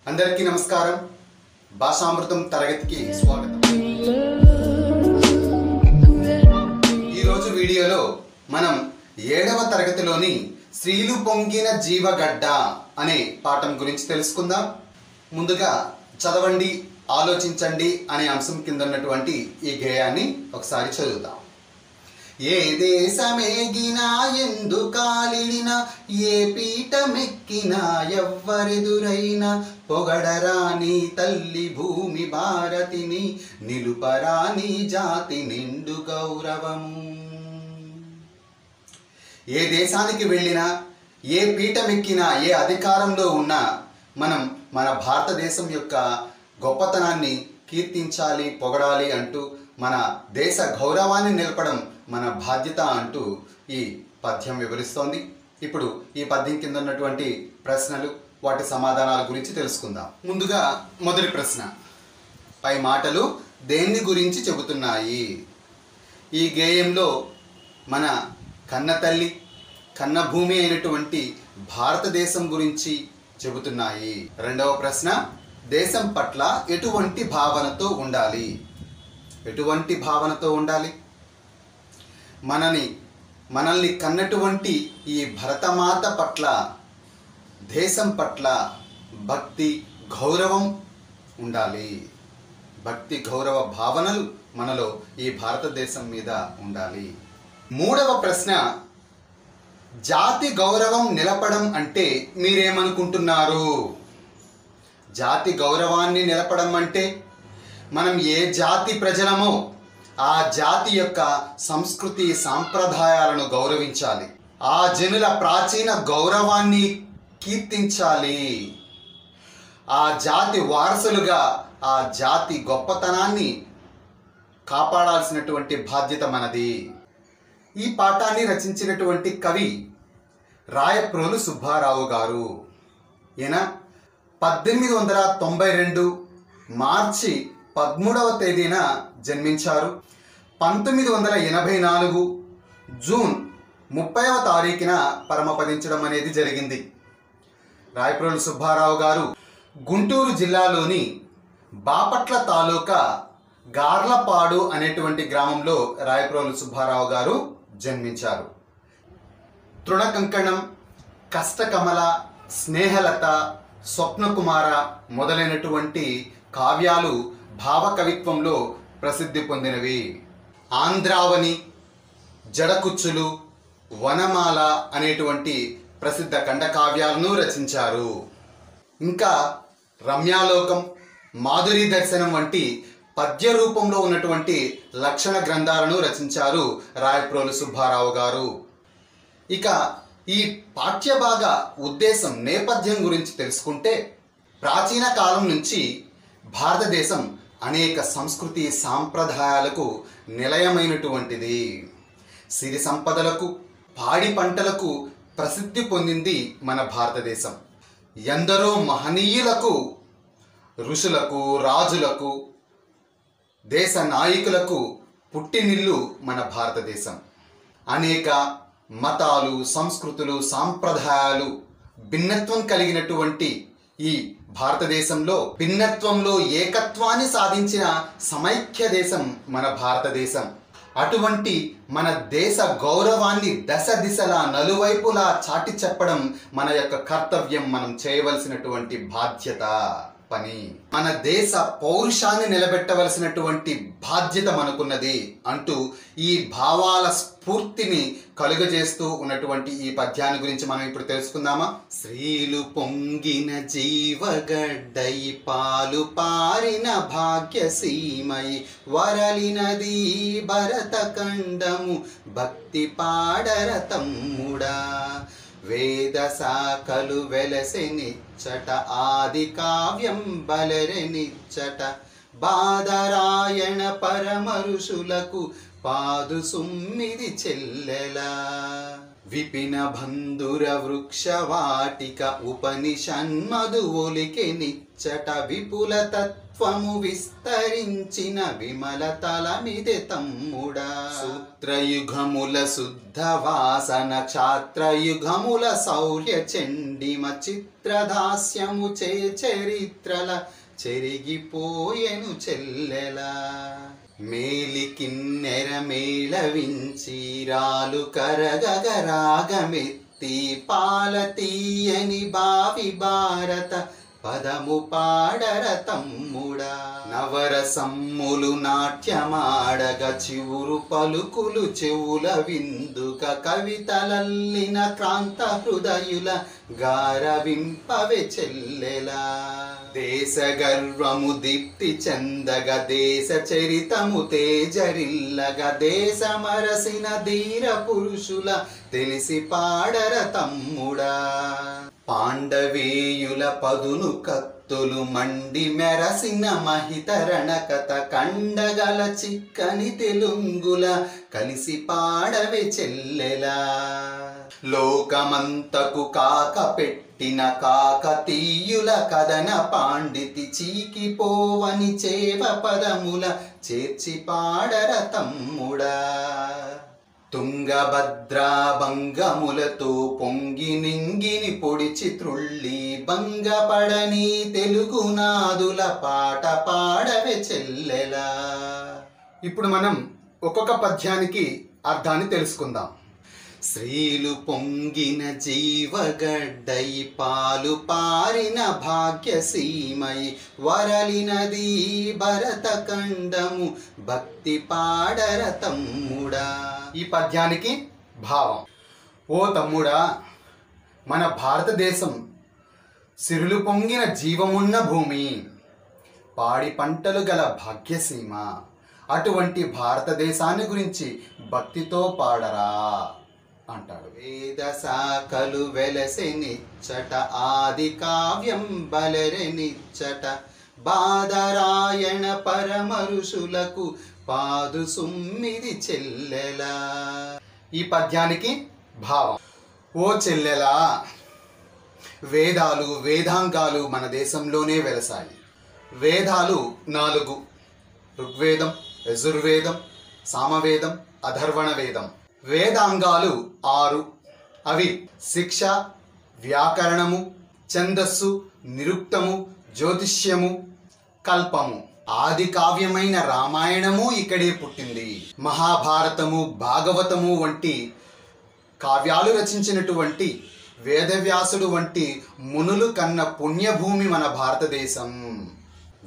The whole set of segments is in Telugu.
అందరికీ నమస్కారం. భాషామృతం తరగతికి స్వాగతం. ఈరోజు వీడియోలో మనం 7వ తరగతిలోని శ్రీలు పొంగిన జీవగడ్డ అనే పాఠం గురించి తెలుసుకుందాం. ముందుగా చదవండి, ఆలోచించండి అనే అంశం కింద ఉన్నటువంటి ఈ గేయాన్ని ఒకసారి చదువుదాం. ఏ దేశమేగినా ఎందు కాలిడినా ఏ పీఠమెక్కినా ఎవ్వరెదురైనా పొగడరాని తల్లి భూమి భారతిని నిలుపరాని జాతి నిండు గౌరవము. ఏ దేశానికి వెళ్ళినా ఏ పీఠమెక్కినా ఏ అధికారంలో ఉన్నా మనం మన భారతదేశం యొక్క గొప్పతనాన్ని కీర్తించాలి, పొగడాలి అంటూ మన దేశ గౌరవాన్ని నిలపడం మన బాధ్యత అంటూ ఈ పద్యం వివరిస్తోంది. ఇప్పుడు ఈ పద్యం కింద ఉన్నటువంటి ప్రశ్నలు, వాటి సమాధానాల గురించి తెలుసుకుందాం. ముందుగా మొదటి ప్రశ్న, పై మాటలు దేన్ని గురించి చెబుతున్నాయి? ఈ గేయంలో మన కన్న తల్లి, కన్న భూమి అయినటువంటి భారతదేశం గురించి చెబుతున్నాయి. రెండవ ప్రశ్న, దేశం పట్ల ఎటువంటి భావనతో ఉండాలి? ఎటువంటి భావనతో ఉండాలి? మనల్ని కన్నటువంటి ఈ భరతమాత పట్ల, దేశం పట్ల భక్తి, గౌరవం ఉండాలి. భక్తి, గౌరవ భావనలు మనలో ఈ భారతదేశం మీద ఉండాలి. మూడవ ప్రశ్న, జాతి గౌరవం నిలపడం అంటే మీరేమనుకుంటున్నారు? జాతి గౌరవాన్ని నిలపడం అంటే మనం ఏ జాతి ప్రజలమో ఆ జాతి యొక్క సంస్కృతి సాంప్రదాయాలను గౌరవించాలి. ఆ జనుల ప్రాచీన గౌరవాన్ని కీర్తించాలి. ఆ జాతి వారసులుగా ఆ జాతి గొప్పతనాన్ని కాపాడాల్సినటువంటి బాధ్యత మనది. ఈ పాఠాన్ని రచించినటువంటి కవి రాయప్రోలు సుబ్బారావు గారు. ఈయన 1892 మార్చి 13వ తేదీన జన్మించారు. 1984 జూన్ 30వ తారీఖున పరమపదించడం అనేది జరిగింది. రాయప్రోలు సుబ్బారావు గారు గుంటూరు జిల్లాలోని బాపట్ల తాలూకా గార్లపాడు అనేటువంటి గ్రామంలో రాయప్రోలు సుబ్బారావు గారు జన్మించారు. తృణకంకణం, కష్టకమల, స్నేహలత, స్వప్నకుమార మొదలైనటువంటి కావ్యాలు భావకవిత్వంలో ప్రసిద్ధి పొందినవి. ఆంధ్రావని, జడకుచ్చులు, వనమాల అనేటువంటి ప్రసిద్ధ ఖండకావ్యాలను రచించారు. ఇంకా రమ్యాలోకం, మాధురి దర్శనం వంటి పద్య రూపంలో ఉన్నటువంటి లక్షణ గ్రంథాలను రచించారు రాయప్రోలు సుబ్బారావు గారు. ఇక ఈ పాఠ్యభాగ ఉద్దేశం, నేపథ్యం గురించి తెలుసుకుంటే, ప్రాచీన కాలం నుంచి భారతదేశం అనేక సంస్కృతి సాంప్రదాయాలకు నిలయమైనటువంటిది. సిరి సంపదలకు, పాడి పంటలకు ప్రసిద్ధి పొందింది మన భారతదేశం. ఎందరో మహనీయులకు, ఋషులకు, రాజులకు, దేశ నాయకులకు పుట్టినిల్లు మన భారతదేశం. అనేక మతాలు, సంస్కృతులు, సాంప్రదాయాలు, భిన్నత్వం కలిగినటువంటి ఈ భారతదేశంలో భిన్నత్వంలో ఏకత్వాన్ని సాధించిన సమైక్య దేశం మన భారతదేశం. అటువంటి మన దేశ గౌరవాన్ని దశ దిశలా, నలువైపులా చాటి చెప్పడం మన యొక్క కర్తవ్యం, మనం చేయవలసినటువంటి బాధ్యత, పని. మన దేశ పౌరుషాన్ని నిలబెట్టవలసినటువంటి బాధ్యత మనకున్నది అంటూ ఈ భావాల స్ఫూర్తిని కలుగజేస్తూ ఉన్నటువంటి ఈ పద్యాన్ని గురించి మనం ఇప్పుడు తెలుసుకుందామా? శ్రీలు పొంగిన జీవగడ్డై పాలు పారిన భాగ్యసీమై వరలినది భరత ఖండము భక్తి పాడర తమ్ముడా. వేద శాఖలు వెలసెనిచ్చట ఆది కావ్యం బలరెనిచ్చట బాదరాయణ పరమ ఋషులకు పాదు సుమ్మిది చెల్లెలా. విపిన బంధుర వృక్షవాటిక ఉపనిషన్మధు ఒలికె నిచ్చట విపుల తత్వము విస్తరించిన విమల తలమిదే తమ్ముడా. సూత్రయుగముల శుద్ధ వాసన క్షాత్రయుగముల శౌర్య చండిమ చిత్రదాస్యము చే చరిత్రల చెరిగిపోయెను చెల్లెలా. మేలికిన్నెర మేళవించి రాలు కరగగరాగమెత్తి పాల తీయని బావి భారత పదము పాడర తమ్ముడా. నవరసమ్ములు నాట్యమాడగ చివురు పలుకులు చెవుల విందుక కవితలల్లిన క్రాంత హృదయుల గారవింపవె చెల్లెలా. దేశ గర్వము దీప్తి చెందగ దేశ చరితము తేజరిల్లగ దేశమరసిన ధీర పురుషుల తెలిసి పాడర తమ్ముడా. పాండవేయుల పదును కత్తులు మండి మెరసిన మహితరణ కథ కండగల చిక్కని తెలుంగుల కలిసి పాడవే చెల్లెలా. లోకమంతకు కాక పెట్టిన కాకతీయుల కథన పాండితి చీకిపోవని చేవ పదముల చేర్చి పాడర తమ్ముడా. తుంగభద్రా భంగములతో పొంగి నింగిని పొడిచి త్రుళ్ళి భంగపడని తెలుగునాదుల పాట పాడవే చెల్లెలా. ఇప్పుడు మనం ఒక్కొక్క పద్యానికి అర్థాన్ని తెలుసుకుందాం. శ్రీలు పొంగిన జీవగడ్డై పాలు పారిన భాగ్యసీమై వరలినది భరత ఖండము భక్తి పాడర తమ్ముడా. ఈ పద్యానికి భావం. ఓ తమ్ముడా, మన భారతదేశం సిరులు పొంగిన జీవమున్న భూమి, పాడి పంటలు గల భాగ్యసీమ. అటువంటి భారతదేశాన్ని గురించి భక్తితో పాడరా అంటాడు. వేద శాఖలు వెలసెనిచ్చట ఆది కావ్యం బలరెనిచ్చట బాదరాయణ పరమ ఋషులకు పాదు సుమ్మిది చెల్లెలా. ఈ పద్యానికి భావం. ఓ చెల్లెలా, వేదాలు వేదాంగాలు మన దేశంలోనే వెలసాయి. వేదాలు 4: ఋగ్వేదం, యజుర్వేదం, సామవేదం, అథర్వణ వేదం. వేదాంగాలు 6. అవి శిక్ష, వ్యాకరణము, ఛందస్సు, నిరుక్తము, జ్యోతిష్యము, కల్పము. ఆది కావ్యమైన రామాయణము ఇక్కడే పుట్టింది. మహాభారతము, భాగవతము వంటి కావ్యాలు రచించినటువంటి వేదవ్యాసుడు వంటి మునులు కన్న పుణ్యభూమి మన భారతదేశం.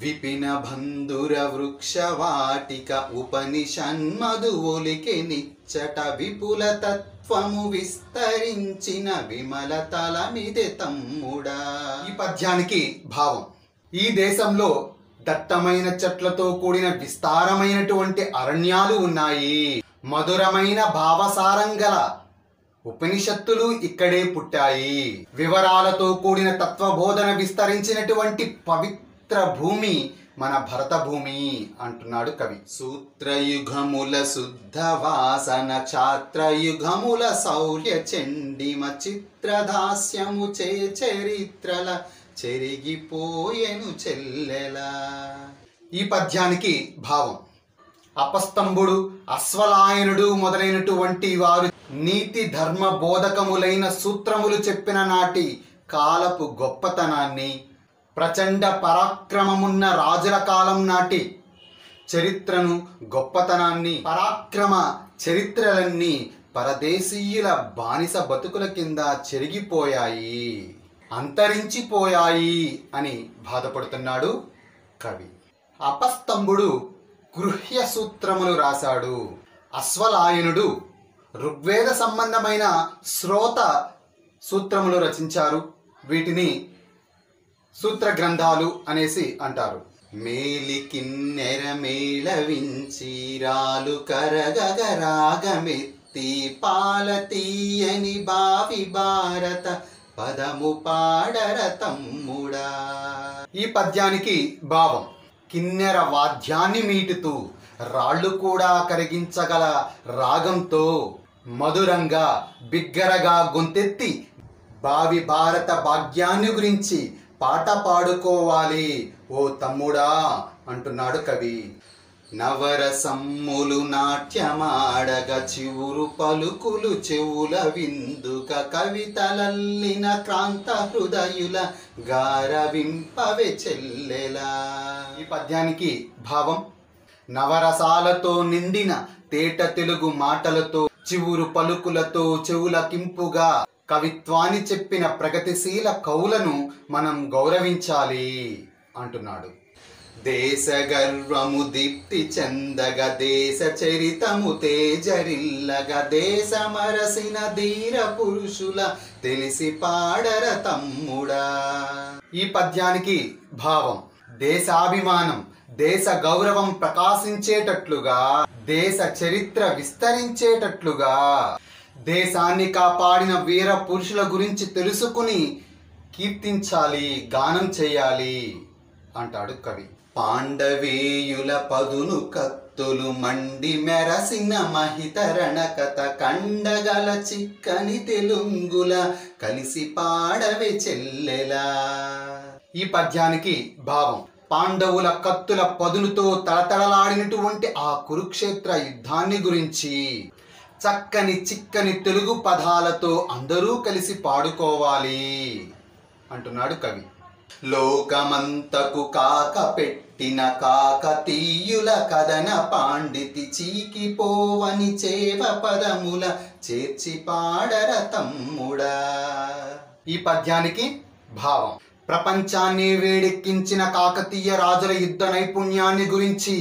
విపిన బంధుర వృక్షవాటిక ఉపనిషన్మధు ఒలికె నిచ్చట విపుల తత్వము విస్తరించిన విమల తలమిదే తమ్ముడా. ఈ పద్యానికి భావం. ఈ దేశంలో దట్టమైన చెట్లతో కూడిన విస్తారమైనటువంటి అరణ్యాలు ఉన్నాయి. మధురమైన భావసారంగల ఉపనిషత్తులు ఇక్కడే పుట్టాయి. వివరాలతో కూడిన తత్వబోధన విస్తరించినటువంటి పవిత్ర భూమి మన భరత భూమి అంటున్నాడు కవి. సూత్రయుగముల శుద్ధ వాసన క్షాత్రయుగముల శౌర్య చండిమ చిత్రదాస్యము చే చరిత్రల చెరిగిపోయెను చెల్లెలా. ఈ పద్యానికి భావం. అపస్తంభుడు, అశ్వలాయనుడు మొదలైనటువంటి వారు నీతి ధర్మ బోధకములైన సూత్రములు చెప్పిన నాటి కాలపు గొప్పతనాన్ని, ప్రచండ పరాక్రమమున్న రాజుల కాలం నాటి చరిత్రను, గొప్పతనాన్ని, పరాక్రమ చరిత్రలన్నీ పరదేశీయుల బానిస బతుకుల కింద చెరిగిపోయాయి, అంతరించిపోయాయి అని బాధపడుతున్నాడు కవి. అపస్తంభుడు గృహ్య సూత్రములు రాశాడు. అశ్వలాయనుడు ఋగ్వేద సంబంధమైన శ్రోత సూత్రములు రచించారు. వీటిని సూత్ర గ్రంథాలు అనేసి అంటారు. మేలికిన్నెర మేళవించి రాలు కరగగరాగమెత్తి పాల తీయని బావి భారత పదము పాడర తమ్ముడా. ఈ పద్యానికి భావం. కిన్నెర వాద్యాన్ని మీటుతూ రాళ్ళు కూడా కరిగించగల రాగంతో మధురంగా బిగ్గరగా గొంతెత్తి భావి భారత భాగ్యాన్ని గురించి పాట పాడుకోవాలి ఓ తమ్ముడా అంటున్నాడు కవి. నవరసమ్ములు నాట్యమాడగ చివురు పలుకులు చెవుల విందుక కవితలల్లిన క్రాంత హృదయుల గారవింపవే చెల్లెలా. ఈ పద్యానికి భావం: నవరసాలతో నిండిన తేట తెలుగు మాటలతో చివురు పలుకులతో చెవులకింపుగా కవిత్వాన్ని చెప్పిన ప్రగతిశీల కవులను మనం గౌరవించాలి అంటున్నాడు. దేశ గర్వము దీప్తి చెందగ దేశ చరితము తేజరిల్లగ దేశమరసిన ధీర పురుషుల తెలిసి పాడర తమ్ముడా. ఈ పద్యానికి భావం: దేశాభిమానం దేశ గౌరవం ప్రకాశించేటట్లుగా దేశ చరిత్ర విస్తరించేటట్లుగా దేశాన్ని కాపాడిన వీర పురుషుల గురించి తెలుసుకుని కీర్తించాలి, గానం చేయాలి అంటాడు కవి. పాండవేయుల పదును కత్తులు మండి మెరసిన మహితరణ కథ కండగల చిక్కని తెలుంగుల కలిసి పాడవే చెల్లెలా. ఈ పద్యానికి భావం: పాండవుల కత్తుల పదునుతో తళతళలాడినటువంటి ఆ కురుక్షేత్ర యుద్ధాన్ని గురించి చక్కని చిక్కని తెలుగు పదాలతో అందరూ కలిసి పాడుకోవాలి అంటున్నాడు కవి. లోకమంతకు కాక పెట్టిన కాకతీయుల కథన పాండితి చీకిపోవని చేవ పదముల చేర్చి పాడర తమ్ముడా. ఈ పద్యానికి భావం: ప్రపంచాన్ని వేడెక్కించిన కాకతీయ రాజుల యుద్ధ నైపుణ్యాన్ని గురించి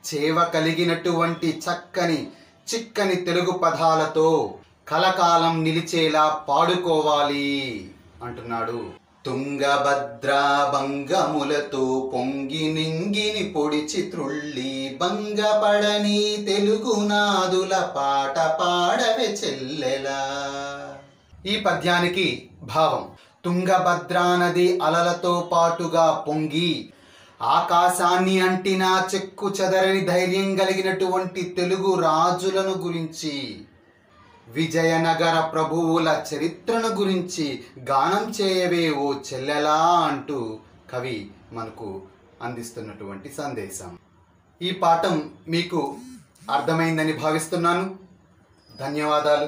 చేవ కలిగినటువంటి చక్కని చిక్కని తెలుగు పదాలతో కలకాలం నిలిచేలా పాడుకోవాలి అంటున్నాడు. తుంగభద్రా భంగములతో పొంగి నింగిని పొడిచి త్రుళ్ళి భంగపడని తెలుగునాదుల పాట పాడవే చెల్లెలా. ఈ పద్యానికి భావం: తుంగభద్రా నది అలలతో పాటుగా పొంగి ఆకాశాన్ని అంటినా చెక్కు చెదరని ధైర్యం కలిగినటువంటి తెలుగు రాజులను గురించి విజయనగర ప్రభువుల చరిత్రను గురించి గానం చేయవే ఓ చెల్లెలా అంటూ కవి మనకు అందిస్తున్నటువంటి సందేశం. ఈ పాఠం మీకు అర్థమైందని భావిస్తున్నాను. ధన్యవాదాలు.